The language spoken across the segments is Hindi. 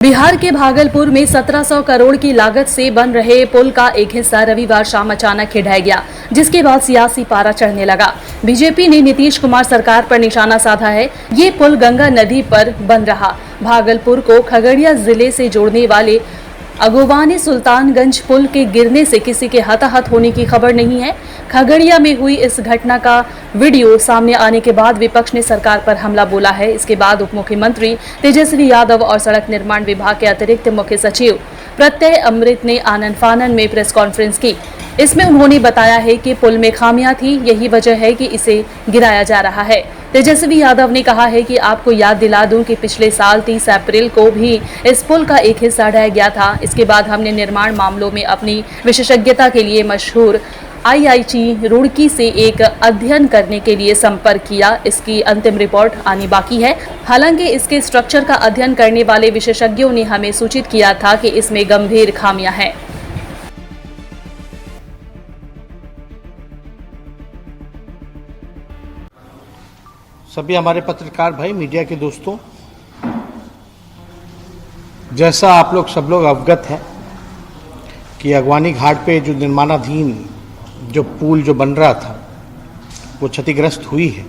बिहार के भागलपुर में 1700 करोड़ की लागत से बन रहे पुल का एक हिस्सा रविवार शाम अचानक ढह गया, जिसके बाद सियासी पारा चढ़ने लगा। बीजेपी ने नीतीश कुमार सरकार पर निशाना साधा है। ये पुल गंगा नदी पर बन रहा। भागलपुर को खगड़िया जिले से जोड़ने वाले अगोवानी सुल्तानगंज पुल के गिरने से किसी के हताहत होने की खबर नहीं है। खगड़िया में हुई इस घटना का वीडियो सामने आने के बाद विपक्ष ने सरकार पर हमला बोला है। इसके बाद उप मुख्यमंत्री तेजस्वी यादव और सड़क निर्माण विभाग के अतिरिक्त मुख्य सचिव प्रत्यय अमृत ने आनन फानन में प्रेस कॉन्फ्रेंस की। इसमें उन्होंने बताया है कि पुल में खामियां थी, यही वजह है कि इसे गिराया जा रहा है। तेजस्वी यादव ने कहा है कि आपको याद दिला दूं कि पिछले साल 30 अप्रैल को भी इस पुल का एक हिस्सा ढह गया था। इसके बाद हमने निर्माण मामलों में अपनी विशेषज्ञता के लिए मशहूर IIT रुड़की से एक अध्ययन करने के लिए संपर्क किया। इसकी अंतिम रिपोर्ट आनी बाकी है। हालांकि इसके स्ट्रक्चर का अध्ययन करने वाले विशेषज्ञों ने हमें सूचित किया था कि इसमें गंभीर खामियां हैं। सभी हमारे पत्रकार भाई, मीडिया के दोस्तों, जैसा आप लोग सब लोग अवगत हैं कि अगवानी घाट पे जो निर्माणाधीन जो पुल जो बन रहा था वो क्षतिग्रस्त हुई है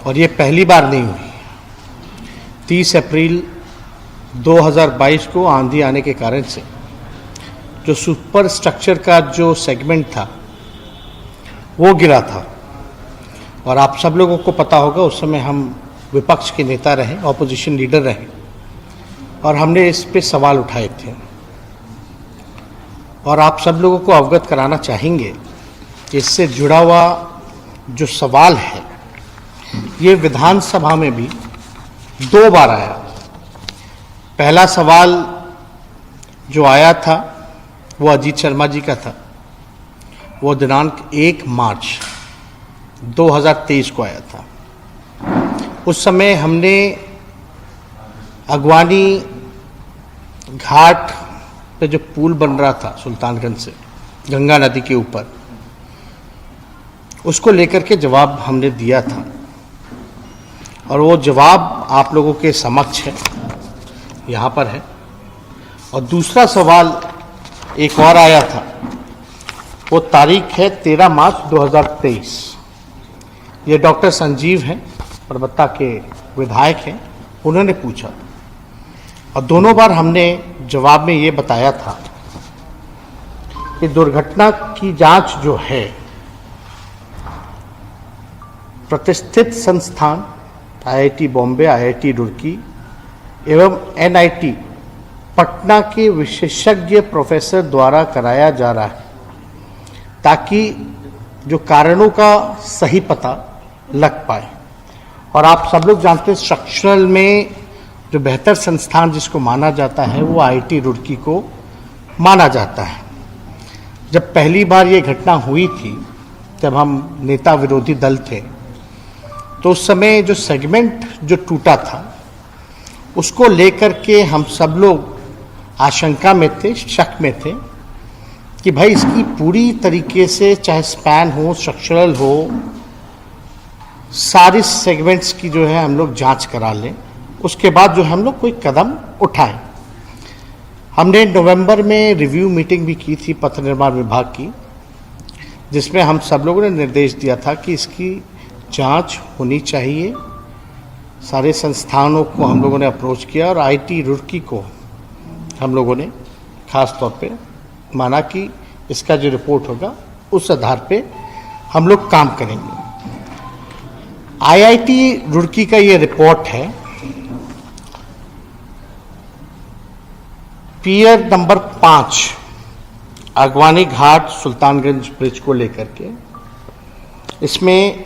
और ये पहली बार नहीं हुई। 30 अप्रैल 2022 को आंधी आने के कारण से जो सुपर स्ट्रक्चर का जो सेगमेंट था वो गिरा था और आप सब लोगों को पता होगा उस समय हम विपक्ष के नेता रहे, ऑपोजिशन लीडर रहे और हमने इस पे सवाल उठाए थे। और आप सब लोगों को अवगत कराना चाहेंगे कि इससे जुड़ा हुआ जो सवाल है ये विधानसभा में भी 2 बार आया। पहला सवाल जो आया था वो अजीत शर्मा जी का था। वो दिनांक 1 मार्च 2023 को आया था। उस समय हमने अगवानी घाट पे जो पुल बन रहा था सुल्तानगंज से गंगा नदी के ऊपर, उसको लेकर के जवाब हमने दिया था और वो जवाब आप लोगों के समक्ष है, यहाँ पर है। और दूसरा सवाल एक और आया था, वो तारीख है 13 मार्च 2023। ये डॉक्टर संजीव हैं, परबत्ता के विधायक हैं, उन्होंने पूछा और दोनों बार हमने जवाब में ये बताया था कि दुर्घटना की जांच जो है प्रतिष्ठित संस्थान IIT बॉम्बे, IIT रुड़की एवं NIT पटना के विशेषज्ञ प्रोफेसर द्वारा कराया जा रहा है ताकि जो कारणों का सही पता लग पाए। और आप सब लोग जानते हैं स्ट्रक्चरल में जो बेहतर संस्थान जिसको माना जाता है वो IIT रुड़की को माना जाता है। जब पहली बार ये घटना हुई थी जब हम नेता विरोधी दल थे तो उस समय जो सेगमेंट जो टूटा था उसको लेकर के हम सब लोग आशंका में थे, शक में थे कि भाई इसकी पूरी तरीके से चाहे स्पैन हो, स्ट्रक्चरल हो, सारी सेगमेंट्स की जो है हम लोग जांच करा लें, उसके बाद जो हम लोग कोई कदम उठाएं। हमने नवंबर में रिव्यू मीटिंग भी की थी पथ निर्माण विभाग की, जिसमें हम सब लोगों ने निर्देश दिया था कि इसकी जांच होनी चाहिए। सारे संस्थानों को हम लोगों ने अप्रोच किया और IIT रुड़की को हम लोगों ने खास तौर पे माना कि इसका जो रिपोर्ट होगा उस आधार पे हम लोग काम करेंगे। IIT रुड़की का ये रिपोर्ट है, पियर नंबर 5 अगवानी घाट सुल्तानगंज ब्रिज को लेकर के। इसमें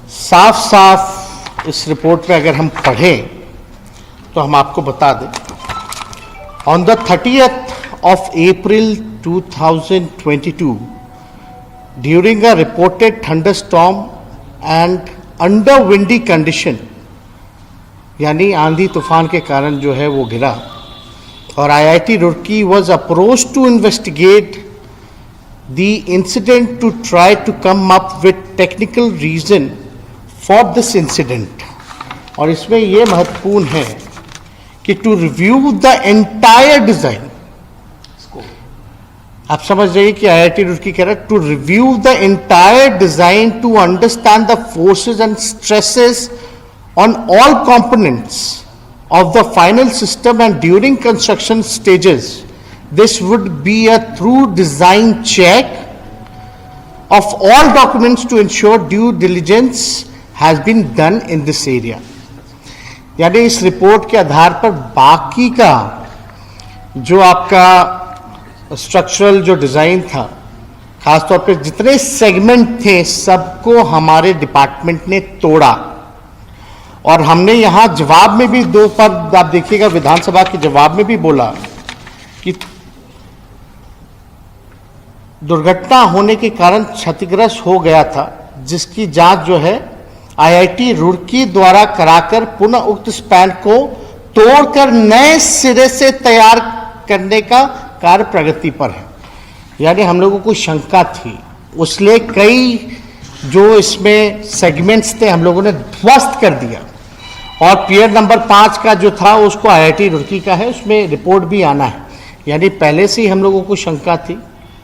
साफ साफ इस रिपोर्ट में अगर हम पढ़ें तो हम आपको बता दें, on the 30th of April 2022 during a reported thunderstorm and under windy condition, यानी आंधी तूफान के कारण जो है वो गिरा और IIT Roorkee was approached to investigate the incident to try to come up with technical reason for this incident। और इसमें ये महत्वपूर्ण है कि to review the entire design, आप समझ रहे हैं कि आईआईटी रुड़की कह रहा है to review the entire design to understand the forces and stresses on all components of the final system, and during construction stages this would be a thorough design check of all documents to ensure due diligence has been done in this area. यानी इस रिपोर्ट के आधार पर बाकी का जो आपका स्ट्रक्चरल जो डिजाइन था, खासतौर पे जितने सेगमेंट थे सबको हमारे डिपार्टमेंट ने तोड़ा। और हमने यहां जवाब में भी दो पद आप देखिएगा, विधानसभा के जवाब में भी बोला कि दुर्घटना होने के कारण क्षतिग्रस्त हो गया था, जिसकी जांच जो है आईआईटी रुड़की द्वारा कराकर पुनः उक्त स्पैन को तोड़कर नए सिरे से तैयार करने का कार्य प्रगति पर है। यानी हम लोगों को शंका थी, उसलिए कई जो इसमें सेगमेंट्स थे हम लोगों ने ध्वस्त कर दिया, और पियर नंबर 5 का जो था उसको आईआईटी रुड़की का है, उसमें रिपोर्ट भी आना है। यानी पहले से ही हम लोगों को शंका थी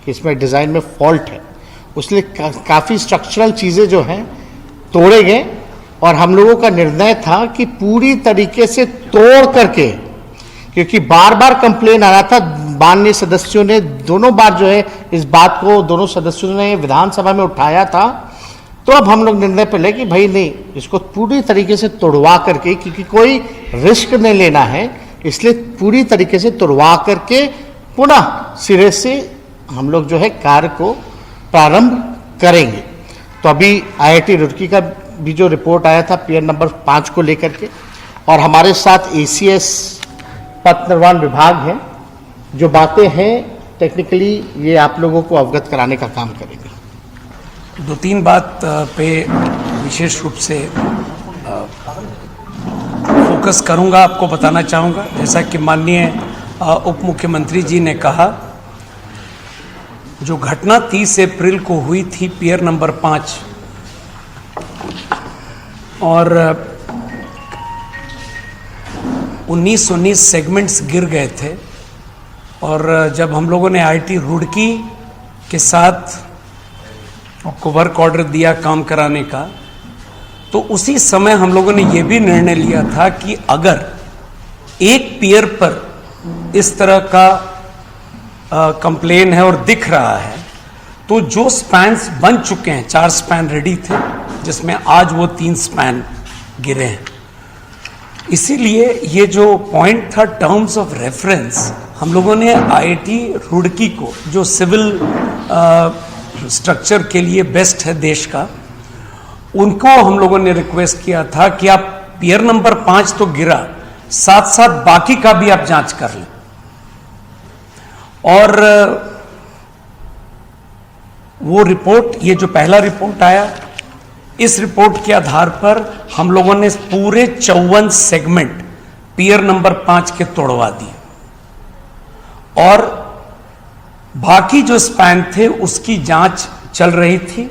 कि इसमें डिज़ाइन में फॉल्ट है, उसलिए काफ़ी स्ट्रक्चरल चीज़ें जो हैं तोड़े गए, और हम लोगों का निर्णय था कि पूरी तरीके से तोड़ करके, क्योंकि बार बार कंप्लेन आ रहा था, माननीय सदस्यों ने दोनों बार जो है इस बात को दोनों सदस्यों ने विधानसभा में उठाया था, तो अब हम लोग निर्णय पे ले कि भाई नहीं, इसको पूरी तरीके से तोड़वा करके, क्योंकि कोई रिस्क नहीं लेना है, इसलिए पूरी तरीके से तोड़वा करके पुनः सिरे से हम लोग जो है कार्य को प्रारंभ करेंगे। तो अभी आईआईटी रुड़की का भी जो रिपोर्ट आया था पियर नंबर 5 को लेकर के, और हमारे साथ एसीएस पथ निर्माण विभाग है, जो बातें हैं टेक्निकली ये आप लोगों को अवगत कराने का काम करेंगे। 2-3 बात पे विशेष रूप से फोकस करूंगा, आपको बताना चाहूँगा। जैसा कि माननीय उप मुख्यमंत्री जी ने कहा, जो घटना 30 अप्रैल को हुई थी पियर नंबर 5, और 19 सेगमेंट्स गिर गए थे, और जब हम लोगों ने आईआईटी रुड़की के साथ को वर्क ऑर्डर दिया काम कराने का, तो उसी समय हम लोगों ने यह भी निर्णय लिया था कि अगर एक पियर पर इस तरह का कंप्लेन है और दिख रहा है, तो जो स्पैन्स बन चुके हैं, 4 स्पैन रेडी थे, जिसमें आज वो 3 स्पैन गिरे हैं। इसीलिए ये जो पॉइंट था टर्म्स ऑफ रेफरेंस, हम लोगों ने आईआईटी रुड़की को, जो सिविल स्ट्रक्चर के लिए बेस्ट है देश का, उनको हम लोगों ने रिक्वेस्ट किया था कि आप पियर नंबर 5 तो गिरा, साथ साथ बाकी का भी आप जांच कर लें। और वो रिपोर्ट, ये जो पहला रिपोर्ट आया, इस रिपोर्ट के आधार पर हम लोगों ने पूरे 54 सेगमेंट पियर नंबर 5 के तोड़वा दिए, और बाकी जो स्पैन थे उसकी जांच चल रही थी।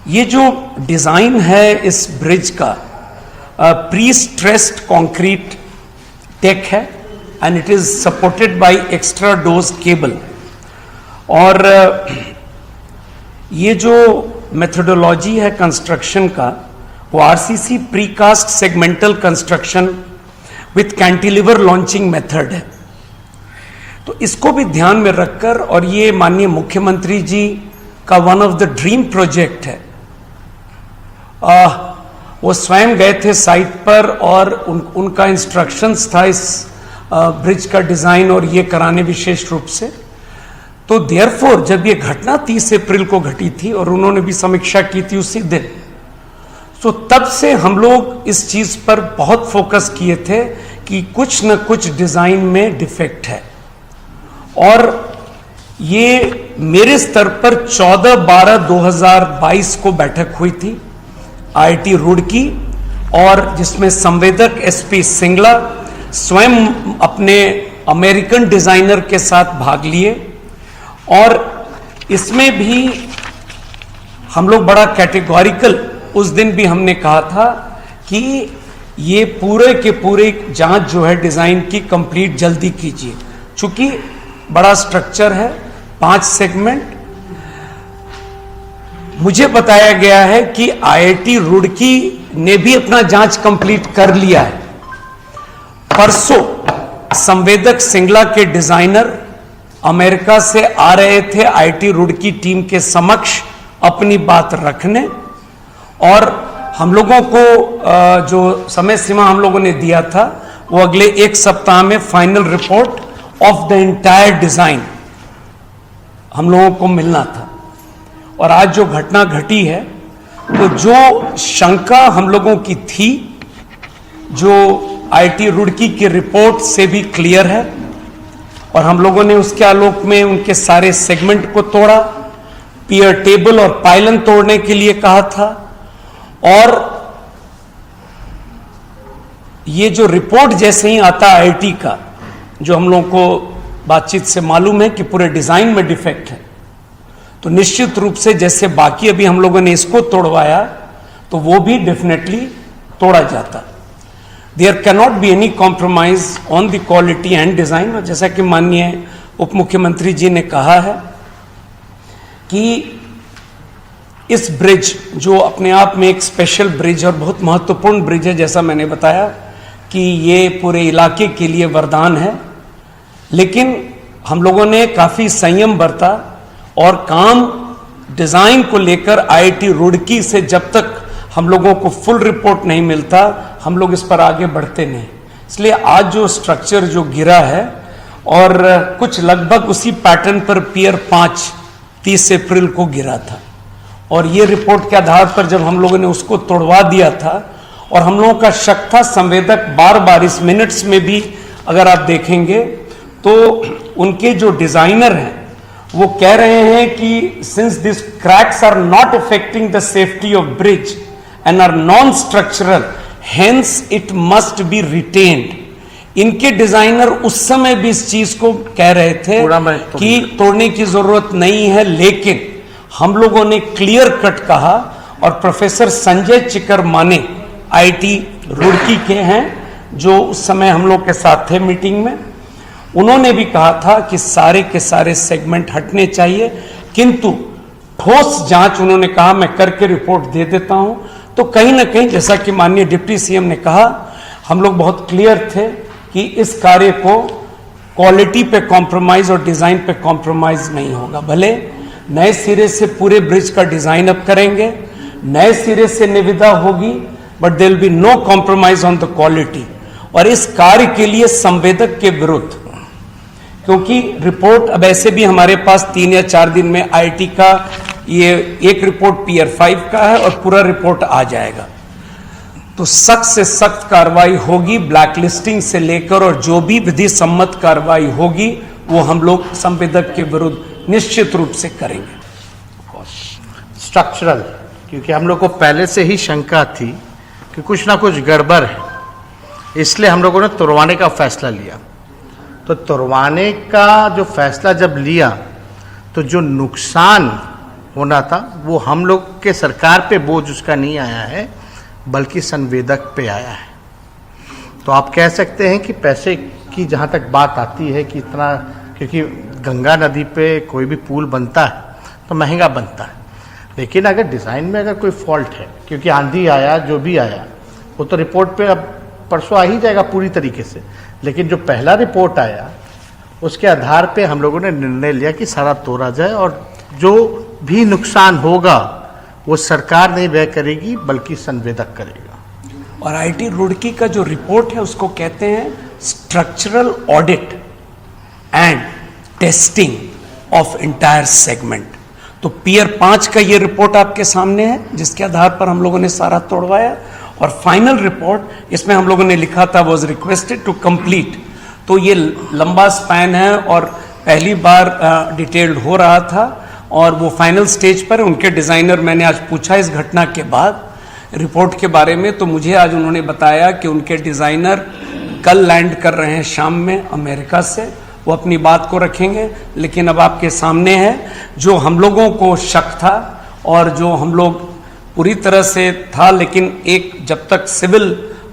ये जो डिजाइन है इस ब्रिज का प्री स्ट्रेस्ड कंक्रीट टेक है, and it is supported by extra dose cable, और ये जो मेथोडोलॉजी है कंस्ट्रक्शन का, वो RCC precast segmental construction with cantilever launching method है। तो इसको भी ध्यान में रखकर, और ये माननीय मुख्यमंत्री जी का one of the dream project है, वो स्वयं गए थे साइट पर, और उनका इंस्ट्रक्शंस था इस ब्रिज का डिजाइन और ये कराने विशेष रूप से। तो देयरफॉर जब ये घटना 30 अप्रैल को घटी थी और उन्होंने भी समीक्षा की थी उसी दिन, तो तब से हम लोग इस चीज पर बहुत फोकस किए थे कि कुछ न कुछ डिजाइन में डिफेक्ट है। और ये मेरे स्तर पर 14/12/2022 को बैठक हुई थी आईआईटी रुड़की, और जिसमें संवेदक एसपी सिंगला स्वयं अपने अमेरिकन डिजाइनर के साथ भाग लिए, और इसमें भी हम लोग बड़ा कैटेगोरिकल, उस दिन भी हमने कहा था कि ये पूरे के पूरे जांच जो है डिजाइन की कंप्लीट जल्दी कीजिए, चूंकि बड़ा स्ट्रक्चर है, 5 सेगमेंट। मुझे बताया गया है कि आईआईटी रुड़की ने भी अपना जांच कंप्लीट कर लिया है। परसों संवेदक सिंगला के डिजाइनर अमेरिका से आ रहे थे आईआईटी रुड़की टीम के समक्ष अपनी बात रखने, और हम लोगों को जो समय सीमा हम लोगों ने दिया था वो अगले 1 सप्ताह में final report of the entire design हम लोगों को मिलना था। और आज जो घटना घटी है, तो जो शंका हम लोगों की थी, जो आईआईटी रुड़की की रिपोर्ट से भी क्लियर है, और हम लोगों ने उसके आलोक में उनके सारे सेगमेंट को तोड़ा, पियर टेबल और पाइलन तोड़ने के लिए कहा था। और ये जो रिपोर्ट जैसे ही आता आईआईटी का, जो हम लोगों को बातचीत से मालूम है कि पूरे डिजाइन में डिफेक्ट है, तो निश्चित रूप से जैसे बाकी अभी हम लोगों ने इसको तोड़वाया, तो वो भी डेफिनेटली तोड़ा जाता। There can not be any compromise on the quality and design. और जैसा कि माननीय उप मुख्यमंत्री जी ने कहा है कि इस ब्रिज, जो अपने आप में एक स्पेशल ब्रिज और बहुत महत्वपूर्ण ब्रिज है, जैसा मैंने बताया कि ये पूरे इलाके के लिए वरदान है, लेकिन हम लोगों ने काफी संयम बरता और काम डिजाइन को लेकर आईआईटी रुड़की से जब तक हम लोगों को फुल रिपोर्ट नहीं मिलता, हम लोग इस पर आगे बढ़ते नहीं। इसलिए आज जो स्ट्रक्चर जो गिरा है, और कुछ लगभग उसी पैटर्न पर पियर 5 30 अप्रैल को गिरा था, और ये रिपोर्ट के आधार पर जब हम लोगों ने उसको तोड़वा दिया था, और हम लोगों का शक था, संवेदक बार बार इस मिनट्स में भी अगर आप देखेंगे तो उनके जो डिजाइनर हैं वो कह रहे हैं कि since this cracks are not affecting the safety of bridge and are non structural, hence it must be retained. इनके डिजाइनर उस समय भी इस चीज को कह रहे थे कि तोड़ने की जरूरत नहीं है, लेकिन हम लोगों ने क्लियर कट कहा, और प्रोफेसर संजय चिकर माने आईआईटी रुड़की के हैं, जो उस समय हम लोग के साथ थे मीटिंग में, उन्होंने भी कहा था कि सारे के सारे सेगमेंट हटने चाहिए, किंतु ठोस जांच उन्होंने कहा मैं करके रिपोर्ट दे देता हूं। तो कहीं ना कहीं, जैसा कि माननीय डिप्टी सीएम ने कहा, हम लोग बहुत क्लियर थे कि इस कार्य को क्वालिटी पे कॉम्प्रोमाइज और डिजाइन पे कॉम्प्रोमाइज नहीं होगा। भले नए सिरे से पूरे ब्रिज का डिजाइन अप करेंगे, नए सिरे से निविदा होगी, but there will be no compromise on the quality. और इस कार्य के लिए संवेदक के विरुद्ध, क्योंकि रिपोर्ट अब ऐसे भी हमारे पास 3 या 4 दिन में आईआईटी का ये एक रिपोर्ट पियर 5 का है और पूरा रिपोर्ट आ जाएगा, तो सख्त से सख्त कार्रवाई होगी, ब्लैकलिस्टिंग से लेकर, और जो भी विधि सम्मत कार्रवाई होगी वो हम लोग संवेदक के विरुद्ध निश्चित रूप से करेंगे। स्ट्रक्चरल, क्योंकि हम लोग को पहले से ही शंका थी कि कुछ ना कुछ गड़बड़ है, इसलिए हम लोगों ने तोड़वाने का फैसला लिया। तो तोड़वाने का जो फैसला जब लिया, तो जो नुकसान होना था वो हम लोग के सरकार पे बोझ उसका नहीं आया है, बल्कि संवेदक पे आया है। तो आप कह सकते हैं कि पैसे की जहाँ तक बात आती है कि इतना, क्योंकि गंगा नदी पे कोई भी पुल बनता है तो महंगा बनता है, लेकिन अगर डिज़ाइन में अगर कोई फॉल्ट है, क्योंकि आंधी आया जो भी आया वो तो रिपोर्ट पे अब परसों आ ही जाएगा पूरी तरीके से, लेकिन जो पहला रिपोर्ट आया उसके आधार पे हम लोगों ने निर्णय लिया कि सारा तोड़ा जाए, और जो भी नुकसान होगा वो सरकार नहीं व्यय करेगी बल्कि संवेदक करेगा। और आईआईटी रुड़की का जो रिपोर्ट है उसको कहते हैं structural audit and testing of entire segment. तो पियर 5 का ये रिपोर्ट आपके सामने है, जिसके आधार पर हम लोगों ने सारा तोड़वाया, और फाइनल रिपोर्ट इसमें हम लोगों ने लिखा था वाज रिक्वेस्टेड टू कंप्लीट। तो ये लंबा स्पैन है और पहली बार डिटेल्ड हो रहा था, और वो फाइनल स्टेज पर उनके डिजाइनर, मैंने आज पूछा इस घटना के बाद रिपोर्ट के बारे में, तो मुझे आज उन्होंने बताया कि उनके डिजाइनर कल लैंड कर रहे हैं शाम में अमेरिका से, वो अपनी बात को रखेंगे। लेकिन अब आपके सामने है जो हम लोगों को शक था और जो हम लोग पूरी तरह से था, लेकिन एक जब तक सिविल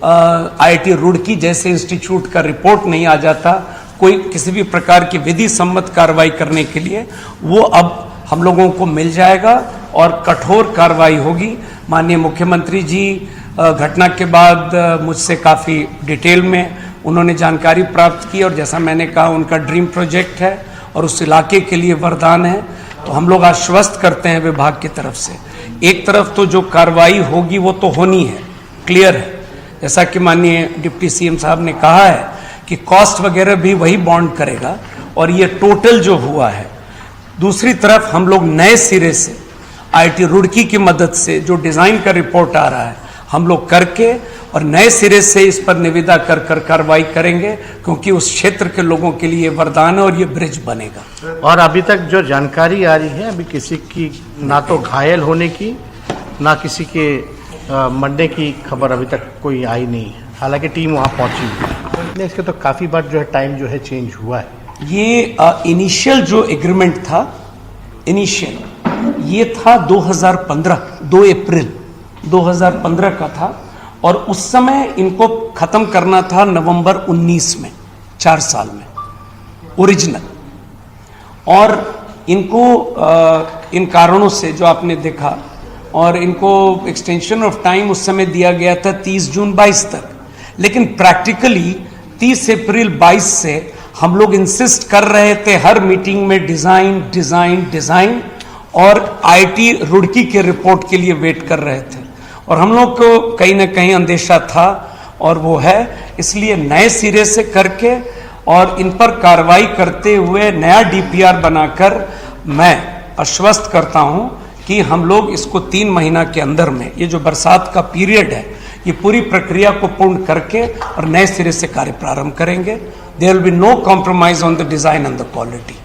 IIT रुड़की जैसे इंस्टीट्यूट का रिपोर्ट नहीं आ जाता कोई किसी भी प्रकार की विधि सम्मत कार्रवाई करने के लिए, वो अब हम लोगों को मिल जाएगा और कठोर कार्रवाई होगी। माननीय मुख्यमंत्री जी घटना के बाद मुझसे काफ़ी डिटेल में उन्होंने जानकारी प्राप्त की, और जैसा मैंने कहा उनका ड्रीम प्रोजेक्ट है और उस इलाके के लिए वरदान है। तो हम लोग आश्वस्त करते हैं विभाग की तरफ से, एक तरफ तो जो कार्रवाई होगी वो तो होनी है, क्लियर है, जैसा कि माननीय डिप्टी सीएम साहब ने कहा है कि कॉस्ट वगैरह भी वही बॉन्ड करेगा और ये टोटल जो हुआ है। दूसरी तरफ हम लोग नए सिरे से IIT रुड़की की मदद से जो डिज़ाइन का रिपोर्ट आ रहा है हम लोग करके और नए सिरे से इस पर निविदा कर कार्रवाई करेंगे, क्योंकि उस क्षेत्र के लोगों के लिए वरदान है और ये ब्रिज बनेगा। और अभी तक जो जानकारी आ रही है, अभी किसी की ना तो घायल होने की ना किसी के मरने की खबर अभी तक कोई आई नहीं है, हालांकि टीम वहाँ पहुँची है। इसके तो काफ़ी बार जो है टाइम जो है चेंज हुआ है। ये इनिशियल जो एग्रीमेंट था, इनिशियल ये था 2015, 2 अप्रैल 2015 का था, और उस समय इनको खत्म करना था नवंबर 19 में, 4 साल में ओरिजिनल। और इनको इन कारणों से जो आपने देखा, और इनको एक्सटेंशन ऑफ टाइम उस समय दिया गया था 30 जून 22 तक, लेकिन प्रैक्टिकली 30 अप्रैल 22 से हम लोग इंसिस्ट कर रहे थे हर मीटिंग में डिजाइन डिजाइन डिजाइन, और IIT रुड़की के रिपोर्ट के लिए वेट कर रहे थे, और हम लोग को कहीं ना कहीं अंदेशा था और वो है, इसलिए नए सिरे से करके और इन पर कार्रवाई करते हुए नया DPR बनाकर मैं आश्वस्त करता हूं कि हम लोग इसको 3 महीना के अंदर में, ये जो बरसात का पीरियड है, ये पूरी प्रक्रिया को पूर्ण करके और नए सिरे से कार्य प्रारंभ करेंगे। There will be no compromise on the design and the quality.